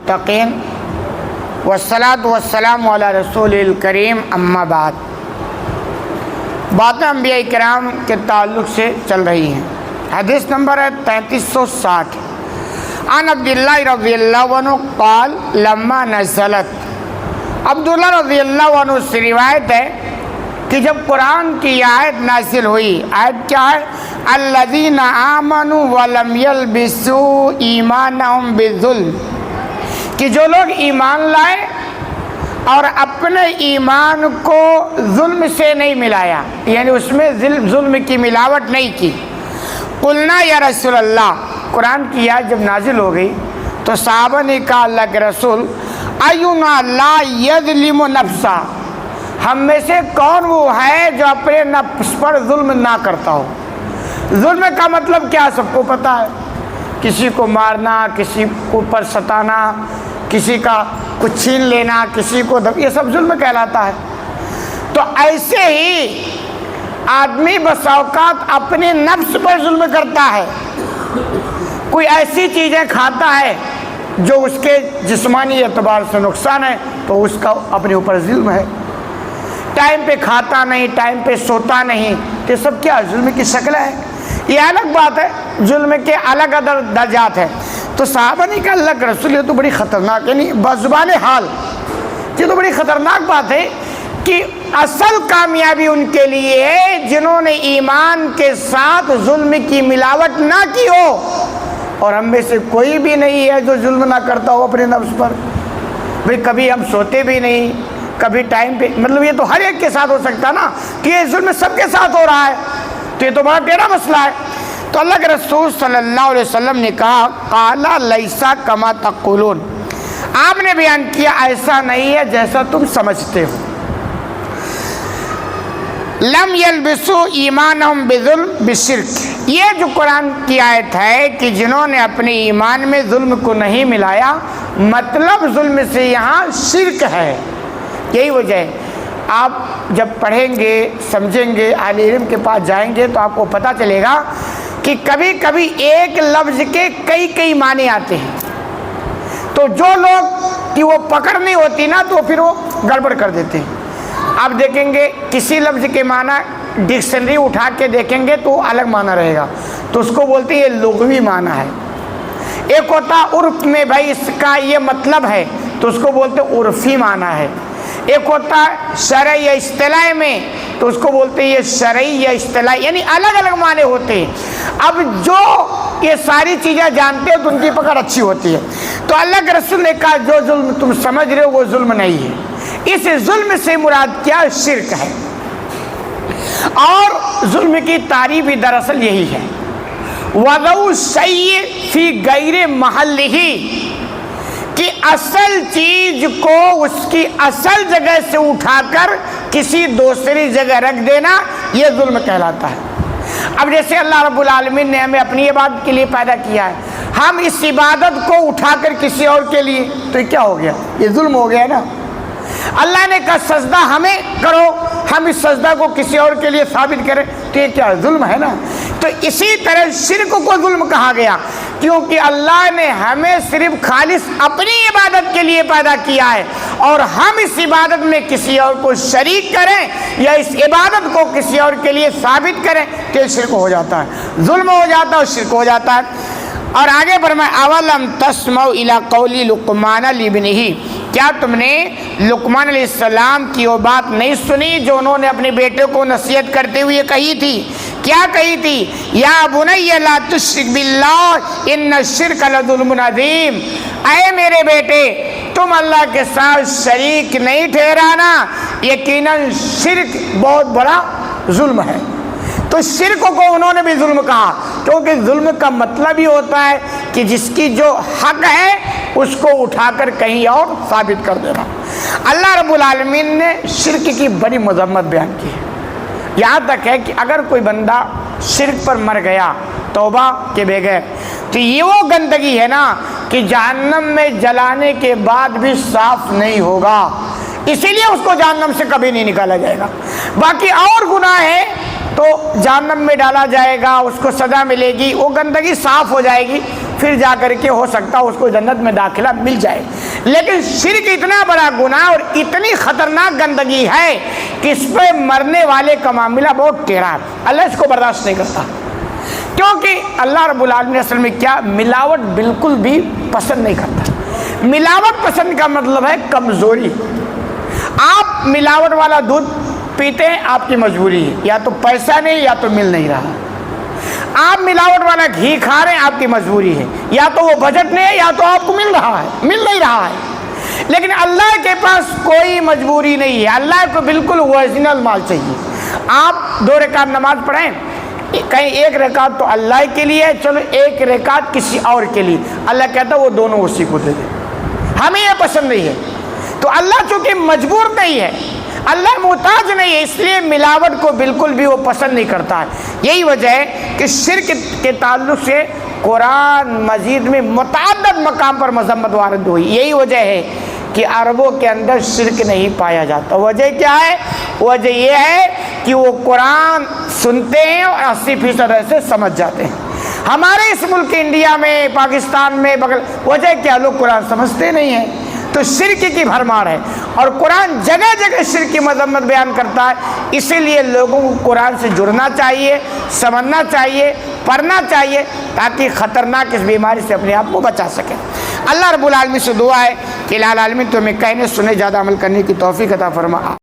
المتقین والصلاۃ والسلام علی رسول الکریم اما بعد۔ باتیں انبیاء کرام کے تعلق سے چل رہی ہیں۔ حدیث نمبر ہے 3360۔ عن عبداللہ رضی اللہ عنہ قال لما نزلت، عبداللہ رضی اللہ عنہ سے روایت ہے کہ جب قرآن کی آیت نازل ہوئی، آیت کیا ہے؟ الذین آمنوا ولم یلبسوا ایمانہم بالظلم، کہ جو لوگ ایمان لائے اور اپنے ایمان کو ظلم سے نہیں ملایا، یعنی اس میں ظلم کی ملاوٹ نہیں کی۔ قلنا یا رسول اللہ، قرآن کی آیت جب نازل ہو گئی تو صحابہ نے کہا اللہ کے رسول اینا لا یظلم نفسا، ہم میں سے کون وہ ہے جو اپنے نفس پر ظلم نہ کرتا ہو؟ ظلم کا مطلب کیا سب کو پتہ ہے، کسی کو مارنا، کسی کو پر ستانا، کسی کا کچھ چھین لینا، کسی کو یہ سب ظلم کہلاتا ہے۔ تو ایسے ہی آدمی بس اوقات اپنے نفس پر ظلم کرتا ہے، کوئی ایسی چیزیں کھاتا ہے جو اس کے جسمانی اعتبار سے نقصان ہے تو اس کا اپنے اوپر ظلم ہے۔ ٹائم پہ کھاتا نہیں، ٹائم پہ سوتا نہیں، یہ سب کیا ظلم کی شکل ہے؟ یہ الگ بات ہے، ظلم کے الگ درجات ہیں۔ تو صحابہ نے کہا اللہ کے رسول یہ تو بڑی خطرناک، یعنی بزبان حال یہ تو بڑی خطرناک بات ہے کہ اصل کامیابی ان کے لیے ہے جنہوں نے ایمان کے ساتھ ظلم کی ملاوٹ نہ کی ہو، اور ہم میں سے کوئی بھی نہیں ہے جو ظلم نہ کرتا ہو اپنے نفس پر۔ بھئی کبھی ہم سوتے بھی نہیں، کبھی ٹائم پہ، مطلب یہ تو ہر ایک کے ساتھ ہو سکتا نا، کہ یہ ظلم سب کے ساتھ ہو رہا ہے تو یہ تو بڑا ٹیڑھا مسئلہ ہے۔ تو اللہ کے رسول صلی اللہ علیہ وسلم نے کہا قالا لیسا کما تقولون، آپ نے بیان کیا ایسا نہیں ہے جیسا تم سمجھتے ہو۔ لم یلبسوا ایمانہم بظلم بالشرک، یہ جو قرآن کی آیت ہے کہ جنہوں نے اپنے ایمان میں ظلم کو نہیں ملایا، مطلب ظلم سے یہاں شرک ہے۔ یہی وجہ ہے، آپ جب پڑھیں گے سمجھیں گے، اہل علم کے پاس جائیں گے تو آپ کو پتہ چلے گا کہ کبھی کبھی ایک لفظ کے کئی معنی آتے ہیں، تو جو لوگ کی وہ پکڑ نہیں ہوتی نا تو پھر وہ گڑبڑ کر دیتے ہیں۔ آپ دیکھیں گے کسی لفظ کے معنی ڈکشنری اٹھا کے دیکھیں گے تو الگ معنی رہے گا، تو اس کو بولتے ہیں یہ لغوی معنی ہے۔ ایک ہوتا عرف میں بھائی اس کا یہ مطلب ہے تو اس کو بولتے ہیں عرفی معنی ہے۔ ایک ہوتا شرعی یا اصطلاح میں تو اس کو بولتے ہیں یہ شرعی یا اصطلاح، یعنی الگ الگ معنی ہوتے ہیں۔ اب جو یہ ساری چیزیں جانتے ہیں تو ان کی پکڑ اچھی ہوتی ہے۔ تو اللہ کے رسول نے کہا جو ظلم تم سمجھ رہے ہو وہ ظلم نہیں ہے، اس ظلم سے مراد کیا؟ شرک ہے۔ اور ظلم کی تعریف بھی دراصل یہی ہے، وضع الشیء فی غیر محلہ، کہ اصل چیز کو اس کی اصل جگہ سے اٹھا کر کسی دوسری جگہ رکھ دینا، یہ ظلم کہلاتا ہے۔ اب جیسے اللہ رب العالمین نے ہمیں اپنی عبادت کے لیے پیدا کیا ہے، ہم اس عبادت کو اٹھا کر کسی اور کے لیے، تو یہ کیا ہو گیا؟ یہ ظلم ہو گیا نا۔ اللہ نے کہا سجدہ ہمیں کرو، ہم اس سجدہ کو کسی اور کے لیے ثابت کریں، تو یہ کیا ظلم ہے نا۔ تو اسی طرح شرک کو ظلم کہا گیا، کیونکہ اللہ نے ہمیں صرف خالص اپنی عبادت کے لیے پیدا کیا ہے، اور ہم اس عبادت میں کسی اور کو شریک کریں یا اس عبادت کو کسی اور کے لیے ثابت کریں تو یہ شرک ہو جاتا ہے، ظلم ہو جاتا ہے اور شرک ہو جاتا ہے۔ اور آگے فرمایا اولم تسمعوا الی قول لقمان لابنہ، کیا تم نے لقمان علیہ السلام کی وہ بات نہیں سنی جو انہوں نے اپنے بیٹے کو نصیحت کرتے ہوئے کہی تھی؟ کیا کہی تھی؟ یا بنی لا تشرک باللہ ان الشرک لظلم عظیم، اے میرے بیٹے تم اللہ کے ساتھ شریک نہیں ٹھہرانا، یقیناً شرک بہت بڑا ظلم ہے۔ تو شرک کو انہوں نے بھی ظلم کہا، کیونکہ ظلم کا مطلب ہی ہوتا ہے کہ جس کی جو حق ہے اس کو اٹھا کر کہیں اور ثابت کر دینا۔ اللہ رب العالمین نے شرک کی بڑی مذمت بیان کی ہے، یہاں تک ہے کہ اگر کوئی بندہ شرک پر مر گیا توبہ کے بغیر تو یہ وہ گندگی ہے نا کہ جہنم میں جلانے کے بعد بھی صاف نہیں ہوگا، اسی لیے اس کو جہنم سے کبھی نہیں نکالا جائے گا۔ باقی اور گناہ ہے تو جہنم میں ڈالا جائے گا، اس کو سزا ملے گی، وہ گندگی صاف ہو جائے گی، پھر جا کر کے ہو سکتا اس کو جنت میں داخلہ مل جائے۔ لیکن شرک اتنا بڑا گناہ اور اتنی خطرناک گندگی ہے کہ اس پہ مرنے والے کا معاملہ بہت ٹیڑھا ہے، اللہ اس کو برداشت نہیں کرتا، کیونکہ اللہ رب العالمین اصل میں کیا ملاوٹ بالکل بھی پسند نہیں کرتا۔ ملاوٹ پسند کا مطلب ہے کمزوری۔ آپ ملاوٹ والا دودھ پیتے ہیں، آپ کی مجبوری ہے، یا تو پیسہ نہیں یا تو مل نہیں رہا۔ آپ ملاوٹ والا گھی کھا رہے ہیں، آپ کی مجبوری ہے، یا تو وہ بجٹ نہیں ہے یا تو آپ کو مل نہیں رہا ہے۔ لیکن اللہ کے پاس کوئی مجبوری نہیں ہے، اللہ کو بالکل اوریجنل مال چاہیے۔ آپ 2 رکعت نماز پڑھیں، کہیں 1 رکعت تو اللہ کے لیے ہے، چلو 1 رکعت کسی اور کے لیے، اللہ کہتا ہے وہ دونوں اسی کو دے دیں، ہمیں یہ پسند نہیں ہے۔ تو اللہ چونکہ مجبور نہیں ہے، اللہ محتاج نہیں ہے، اس لیے ملاوٹ کو بالکل بھی وہ پسند نہیں کرتا ہے۔ یہی وجہ ہے کہ شرک کے تعلق سے قرآن مجید میں متعدد مقام پر مذمت وارد ہوئی۔ یہی وجہ ہے کہ عربوں کے اندر شرک نہیں پایا جاتا۔ وجہ کیا ہے؟ وجہ یہ ہے کہ وہ قرآن سنتے ہیں اور 80% ایسے سمجھ جاتے ہیں۔ ہمارے اس ملک انڈیا میں، پاکستان میں وجہ کیا؟ لوگ قرآن سمجھتے نہیں ہیں، تو شرک کی بھرمار ہے، اور قرآن جگہ جگہ شرک کی مذمت بیان کرتا ہے۔ اسی لیے لوگوں کو قرآن سے جڑنا چاہیے، سمجھنا چاہیے، پڑھنا چاہیے، تاکہ خطرناک اس بیماری سے اپنے آپ کو بچا سکیں۔ اللہ رب العالمین سے دعا ہے کہ الہ العالمین تمہیں کہنے سنے زیادہ عمل کرنے کی توفیق عطا فرما۔